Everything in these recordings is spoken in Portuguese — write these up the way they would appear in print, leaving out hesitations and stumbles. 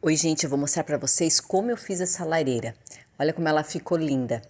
Oi, gente, eu vou mostrar para vocês como eu fiz essa lareira. Olha como ela ficou linda.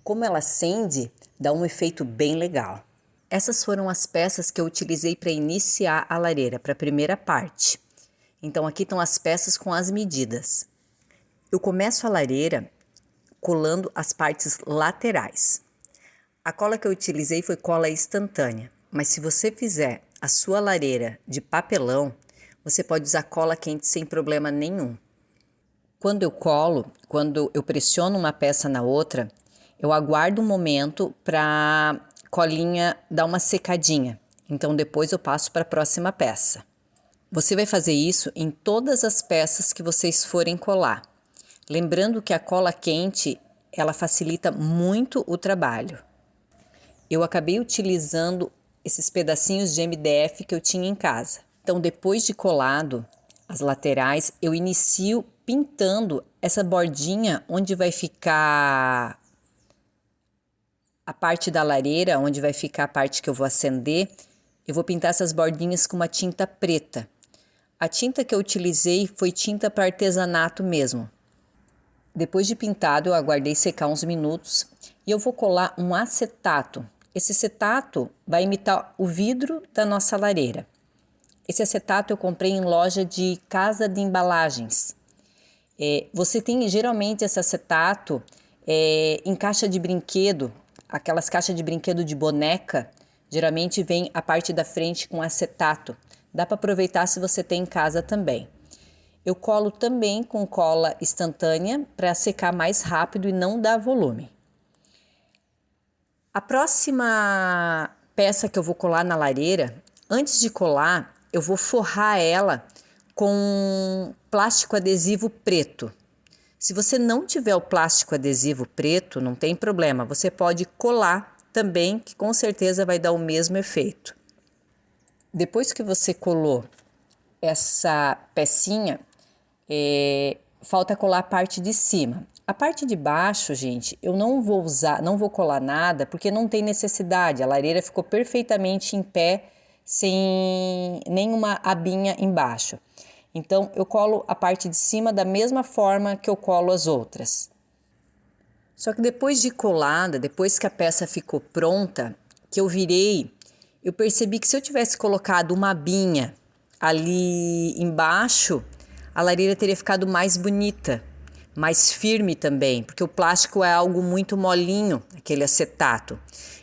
Como ela acende, dá um efeito bem legal. Essas foram as peças que eu utilizei para iniciar a lareira, para a primeira parte. Então aqui estão as peças com as medidas. Eu começo a lareira colando as partes laterais. A cola que eu utilizei foi cola instantânea, mas se você fizer a sua lareira de papelão, você pode usar cola quente sem problema nenhum. Quando eu pressiono uma peça na outra, eu aguardo um momento para a colinha dar uma secadinha. Então depois eu passo para a próxima peça. Você vai fazer isso em todas as peças que vocês forem colar. Lembrando que a cola quente, ela facilita muito o trabalho. Eu acabei utilizando esses pedacinhos de MDF que eu tinha em casa. Então, depois de colado as laterais, eu inicio pintando essa bordinha onde vai ficar a parte da lareira, onde vai ficar a parte que eu vou acender. Eu vou pintar essas bordinhas com uma tinta preta. A tinta que eu utilizei foi tinta para artesanato mesmo. Depois de pintado, eu aguardei secar uns minutos e eu vou colar um acetato. Esse acetato vai imitar o vidro da nossa lareira. Esse acetato eu comprei em loja de casa de embalagens. Você tem geralmente esse acetato em caixa de brinquedo, aquelas caixas de brinquedo de boneca, geralmente vem a parte da frente com acetato. Dá para aproveitar se você tem em casa também. Eu colo também com cola instantânea para secar mais rápido e não dar volume. A próxima peça que eu vou colar na lareira, antes de colar, eu vou forrar ela com plástico adesivo preto. Se você não tiver o plástico adesivo preto, não tem problema, você pode colar também, que com certeza vai dar o mesmo efeito. Depois que você colou essa pecinha, falta colar a parte de cima. A parte de baixo, gente, eu não vou colar nada porque não tem necessidade. A lareira ficou perfeitamente em pé, sem nenhuma abinha embaixo. Então, eu colo a parte de cima da mesma forma que eu colo as outras. Só que depois de colada, depois que a peça ficou pronta, que eu virei, eu percebi que se eu tivesse colocado uma abinha ali embaixo, a lareira teria ficado mais bonita, mais firme também, porque o plástico é algo muito molinho, aquele acetato.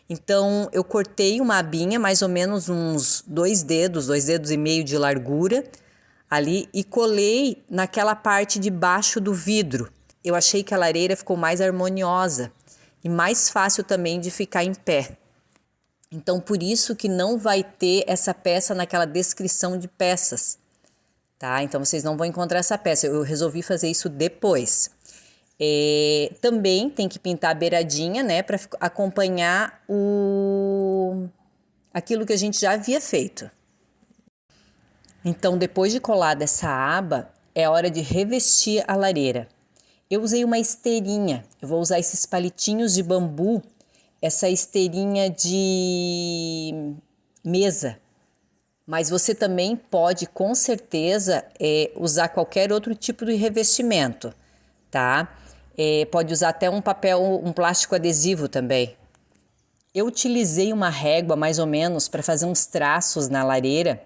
Então eu cortei uma abinha, mais ou menos uns 2,5 dedos de largura ali e colei naquela parte de baixo do vidro. Eu achei que a lareira ficou mais harmoniosa e mais fácil também de ficar em pé. Então por isso que não vai ter essa peça naquela descrição de peças. Tá? Então vocês não vão encontrar essa peça, eu resolvi fazer isso depois. Também tem que pintar a beiradinha, né, para acompanhar aquilo que a gente já havia feito. Então, depois de colada essa aba, é hora de revestir a lareira. Eu usei uma esteirinha, eu vou usar esses palitinhos de bambu, essa esteirinha de mesa. Mas você também pode, com certeza, usar qualquer outro tipo de revestimento, tá? Pode usar até um plástico adesivo também. Eu utilizei uma régua, mais ou menos, para fazer uns traços na lareira,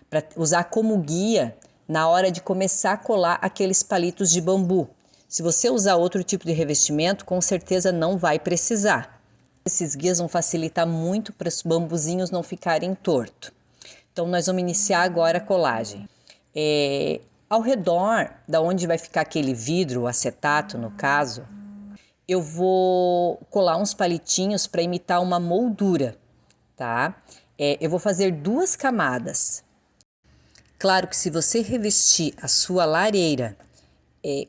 para usar como guia na hora de começar a colar aqueles palitos de bambu. Se você usar outro tipo de revestimento, com certeza não vai precisar. Esses guias vão facilitar muito para os bambuzinhos não ficarem tortos. Então, nós vamos iniciar agora a colagem. Ao redor da onde vai ficar aquele vidro, o acetato no caso, eu vou colar uns palitinhos para imitar uma moldura, tá? Eu vou fazer 2 camadas. Claro que se você revestir a sua lareira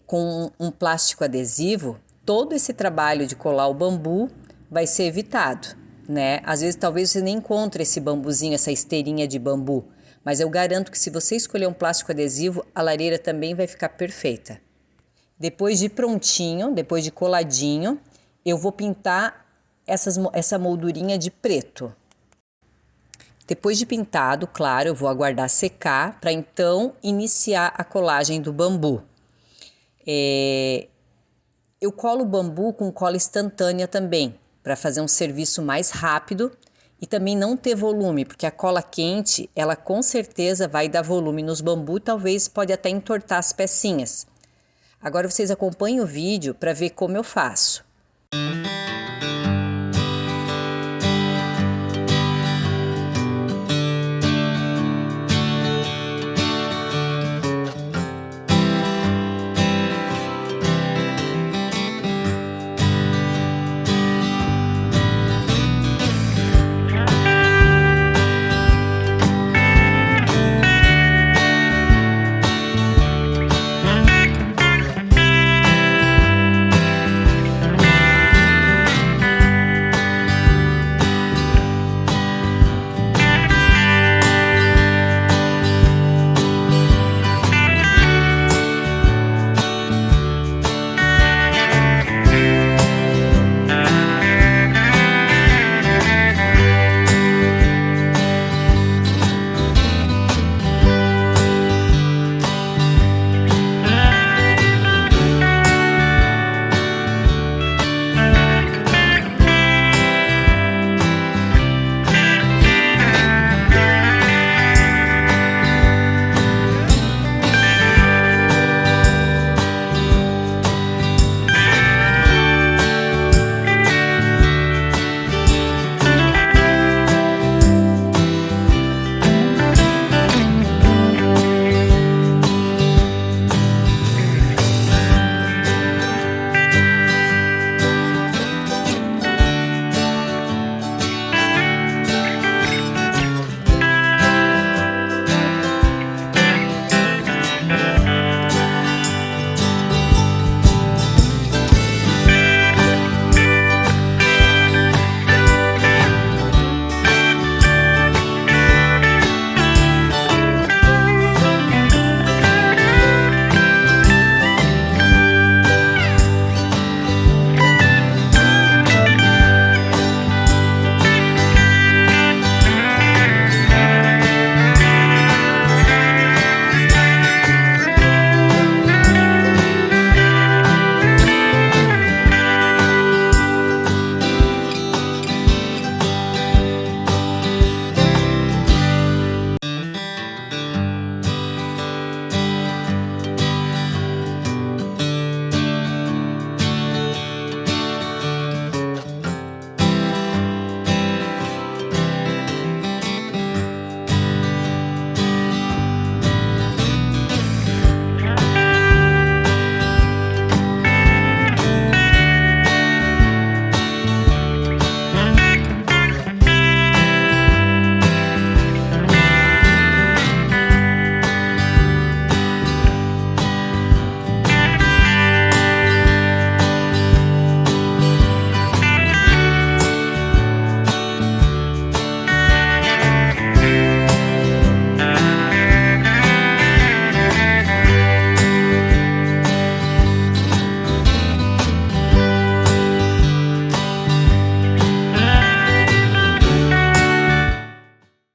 com um plástico adesivo, todo esse trabalho de colar o bambu vai ser evitado, né? Às vezes talvez você nem encontre esse bambuzinho, essa esteirinha de bambu, mas eu garanto que se você escolher um plástico adesivo, a lareira também vai ficar perfeita. Depois de prontinho, depois de coladinho, eu vou pintar essa moldurinha de preto. Depois de pintado, claro, eu vou aguardar secar para então iniciar a colagem do bambu. Eu colo o bambu com cola instantânea também, para fazer um serviço mais rápido e também não ter volume, porque a cola quente, ela com certeza vai dar volume nos bambu e talvez pode até entortar as pecinhas. Agora vocês acompanhem o vídeo para ver como eu faço.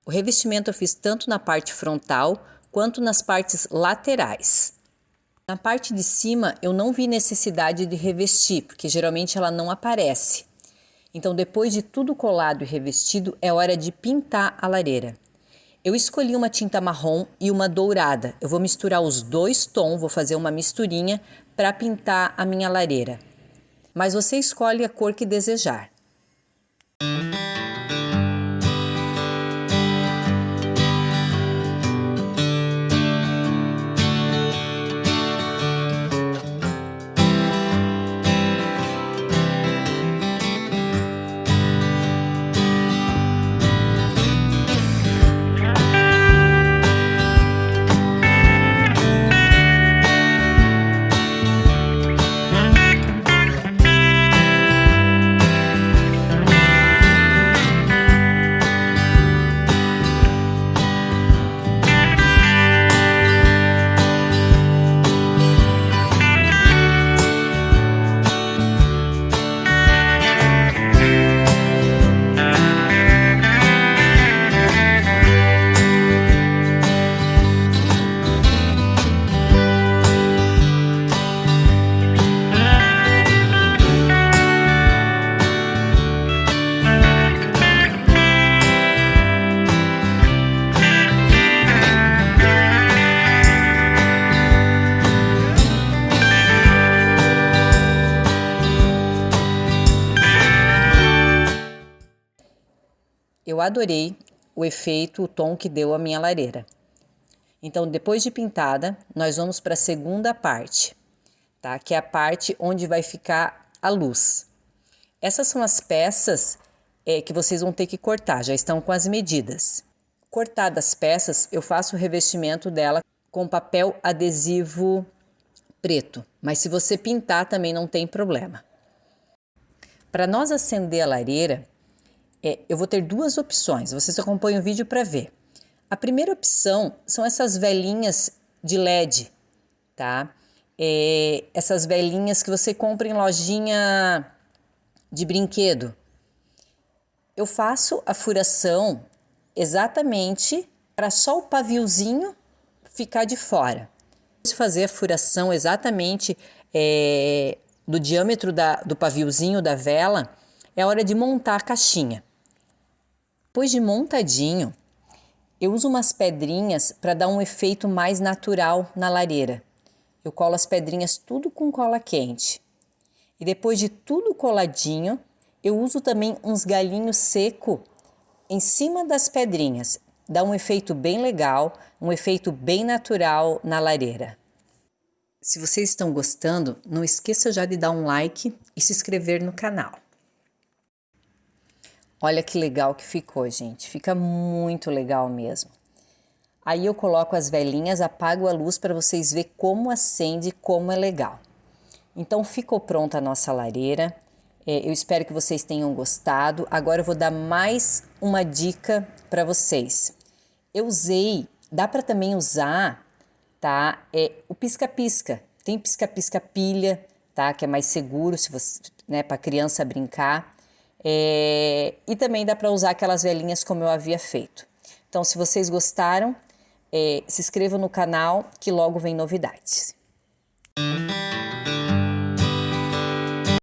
O revestimento eu fiz tanto na parte frontal quanto nas partes laterais. Na parte de cima eu não vi necessidade de revestir, porque geralmente ela não aparece. Então depois de tudo colado e revestido, é hora de pintar a lareira. Eu escolhi uma tinta marrom e uma dourada. Eu vou misturar os dois tons, vou fazer uma misturinha para pintar a minha lareira. Mas você escolhe a cor que desejar. adorei o efeito, o tom que deu a minha lareira. Então, depois de pintada, nós vamos para a segunda parte, tá? Que é a parte onde vai ficar a luz. Essas são as peças que vocês vão ter que cortar, já estão com as medidas. Cortadas as peças, eu faço o revestimento dela com papel adesivo preto, mas se você pintar também não tem problema. Para nós acender a lareira, eu vou ter duas opções, vocês acompanham o vídeo para ver. A primeira opção são essas velinhas de LED, tá? Essas velinhas que você compra em lojinha de brinquedo. Eu faço a furação exatamente para só o paviozinho ficar de fora. Fazer a furação exatamente do diâmetro do paviozinho da vela, é hora de montar a caixinha. Depois de montadinho, eu uso umas pedrinhas para dar um efeito mais natural na lareira. Eu colo as pedrinhas tudo com cola quente. E depois de tudo coladinho, eu uso também uns galinhos secos em cima das pedrinhas. Dá um efeito bem legal, um efeito bem natural na lareira. Se vocês estão gostando, não esqueça já de dar um like e se inscrever no canal. Olha que legal que ficou, gente. Fica muito legal mesmo. Aí eu coloco as velinhas, apago a luz para vocês verem como acende, como é legal. Então ficou pronta a nossa lareira. Eu espero que vocês tenham gostado. Agora eu vou dar mais uma dica para vocês. Eu usei, dá para também usar, tá? O pisca-pisca. Tem pisca-pisca pilha, tá? Que é mais seguro se você, né, para criança brincar. E também dá para usar aquelas velinhas como eu havia feito. Então, se vocês gostaram, se inscrevam no canal que logo vem novidades.